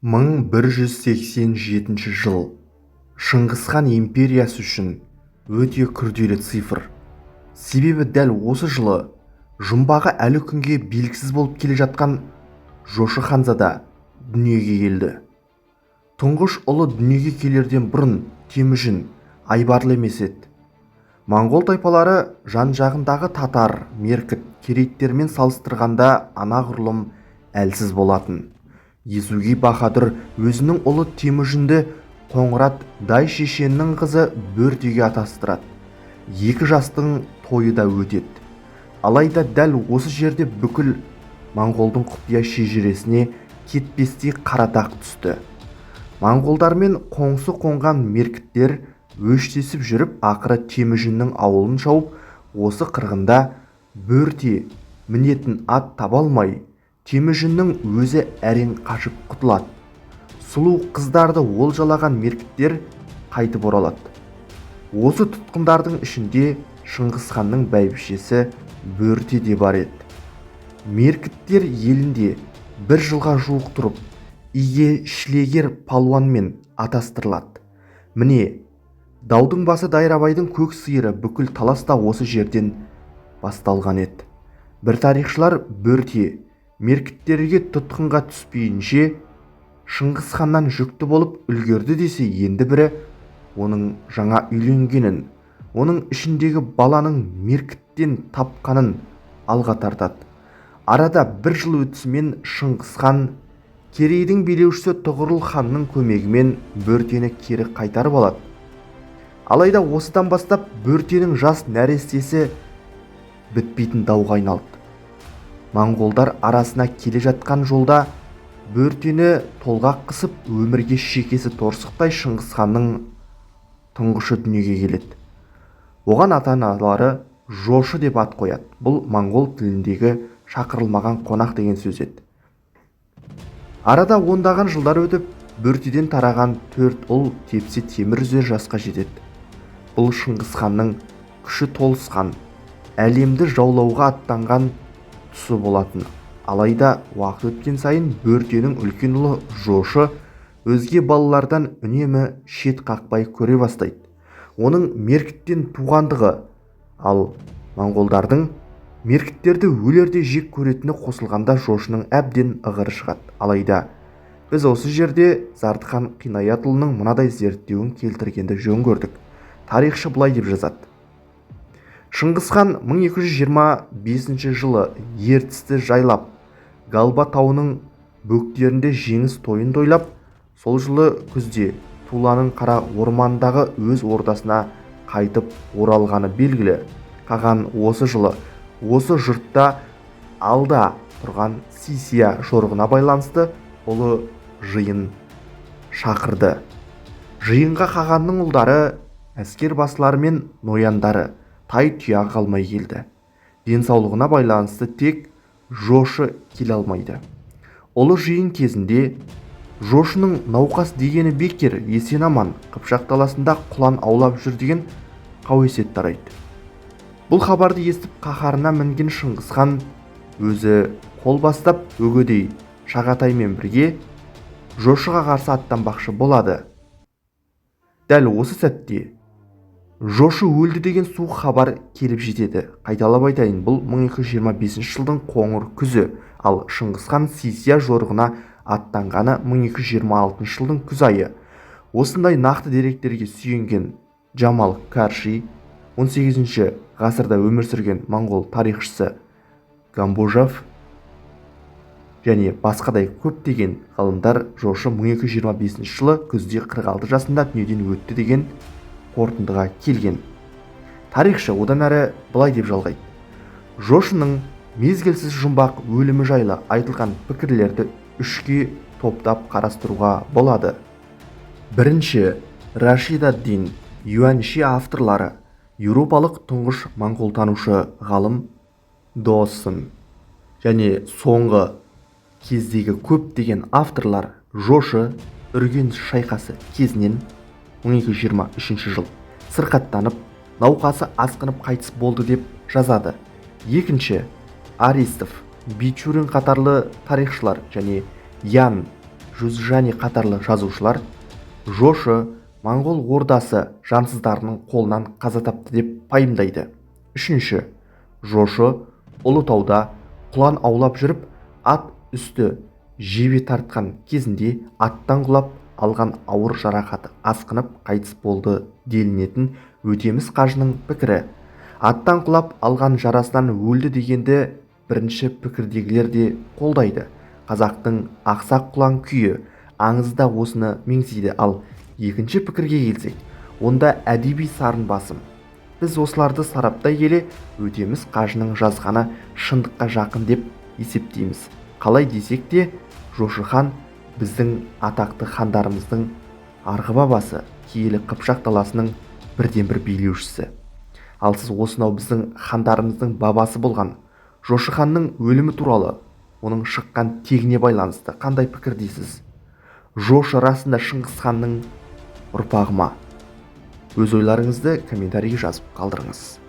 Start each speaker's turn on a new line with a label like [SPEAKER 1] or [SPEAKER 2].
[SPEAKER 1] 1187 жыл Шыңғысхан империясы үшін өте күрделі цифр. Себебі дәл осы жылы жұмбағы әлі күнге белгісіз болып келе жатқан Жошы ханзада дүниеге келді. Тұңғыш ұлы дүниеге келерден бұрын Темүжін айбарлы емес еді. Моңғол тайпалары жан-жағындағы татар, меркіт, керейттермен салыстырғанда анағұрлым әлсіз болатын. Есугей Баһадүр өзінің ұлы Темүжінді Қоңырат дай шешеннің қызы Бөртеге атастырады. Екі жастың тойы да өтеді. Алайда дәл осы жерде бүкіл моңғолдың құпия шежіресіне кетпестей қара дақ түсті. Моңғолдар мен қоңсы қонған меркіттер өштесіп жүріп, ақыры Темүжіннің ауылын шауып, осы қырғында Бөрте мінетін ат таба алмай, Темүжіннің өзі әрең қашып құтылады. Сұлу қыздарды олжалаған меркіттер қайтып оралады. Осы тұтқындардың ішінде Шыңғысханның бәйбішесі Бөрте де бар еді. Меркіттер елінде бір жылға жуық тұрып, иге шлегер палуанмен атастырылады. Міне, даудың басы Дайрабайдың көк сиыры бүкіл талас та осы жерден басталған еді. Бір тарихшылар Бөрте меркіттерге тұтқынға түспейінше Шыңғысханнан жүкті болып үлгерді десе, енді бірі оның жаңа үйленгенін, оның ішіндегі баланың меркіттен тапқанын алға тартады. Арада бір жыл өтісімен Шыңғысхан керейдің билеушісі Тұғырыл ханның көмегімен Бөртені кері қайтарып алады. Алайда осыдан бастап Бөртенің жас нәрестесі бітпейтін дауға айналды. Моңғолдар арасына келе жатқан жолда Бөртені толғақ қысып, өмірге шекесі торсықтай Шыңғысханның тұңғышы дүниеге келеді. Оған ата-аналары Жошы деп ат қояды. Бұл моңғол тіліндегі шақырылмаған қонақ деген сөз еді. Арада ондаған жылдар өтіп, Бөртеден тараған 4 ұл тепсе темір үзер жасқа жетеді. Бұл Шыңғысханның күші толысқан, әлемді жаулауға аттанған тұсы болатын. Алайда уақыт өткен сайын Бөртенің үлкен ұлы Жошы өзге балалардан үнемі шет қақпай көре бастайды. Оның меркіттен туғандығы, ал моңғолдардың меркіттерді өлерде жек көретіні қосылғанда Жошының әбден ығыры шығады. Алайда біз осы жерде Зардыхан Қинаятұлының мынадай зерттеуін келтіргенді жөн көрдік. Тарихшы былай деп жазады: Шыңғысхан 1225 жылы Ертісті жайлап, Галба тауының бөктерінде жеңіс тойын тойлап, сол жылы күзде Туланың қара ормандағы өз ордасына қайтып оралғаны белгілі. Қаған осы жылы осы жұртта алда тұрған Сисия жорығына байланысты ұлы жиын шақырды. Жиынға қағанның ұлдары, әскер басылары мен нояндары тай тұяғы қалмай келді. Денсаулығына байланысты тек Жошы келе алмайды. Ұлы жиын кезінде Жошының науқас дегені бекер, есен аман, Қыпшақ даласында құлан аулап жүр деген қауесет тарайды. Бұл хабарды естіп қаһарына мінген Шыңғысхан өзі қол бастап өгедей Шағатаймен бірге Жошыға қарсы аттанбақшы болады. Дәл осы сәтте Жошы өлді деген суық хабар келіп жетеді. Қайталап айтайын, бұл 1225 жылдың қоңыр күзі, ал Шыңғысхан Сисия жорығына аттанғаны 1226 жылдың күз айы. Осындай нақты деректерге сүйенген Джамал Карши, 18 ғасырда өмір сүрген моңғол тарихшысы Гамбужав және басқадай көптеген ғалымдар Жошы 1225 жылы күзде 46 жасында дүниеден өтті деген қорытындыға келген. Тарихшы одан әрі былай деп жалғайды: Жошының мезгілсіз жұмбақ өлімі жайлы айтылған пікірлерді үшке топтап қарастыруға болады. Бірінші, Рашид ад-Дин Юаньши авторлары, еуропалық тұңғыш моңғолтанушы ғалым Дооссон және соңғы кездегі көптеген авторлар Жошы Үргеніш шайқасы кезінен 1223 жыл сырқаттанып, науқасы асқынып қайтыс болды деп жазады. Екінші, Аристов, Бичурин қатарлы тарихшылар және Ян Жүзжани қатарлы жазушылар жошы моңғол ордасы жансыздарының қолынан қаза тапты деп пайымдайды. Үшінші, жошы Ұлытауда құлан аулап жүріп ат үсті жебе тартқан кезінде аттан құлап алған ауыр жарақаты асқынып қайтыс болды делінетін Өтеміс қажының пікірі. Аттан құлап алған жарасынан өлді дегенді бірінші пікірдегілер де қолдайды. Қазақтың ақсақ құлан күйі аңызда осыны меңзейді. Ал екінші пікірге келсек, онда әдеби сарын басым. Біз осыларды сараптай келе Өтеміс қажының жазғаны шындыққа жақын деп есептейміз. Қалай десек те, Жошы хан біздің атақты хандарымыздың арғы бабасы, киелі Қыпшақ даласының бірден-бір билеушісі. Ал сіз осынау біздің хандарымыздың бабасы болған Жошы ханның өлімі туралы, оның шыққан тегіне байланысты қандай пікір дейсіз? Жошы расында Шыңғыс ханның ұрпағы ма? Өз ойларыңызды комментарийге жазып қалдырыңыз.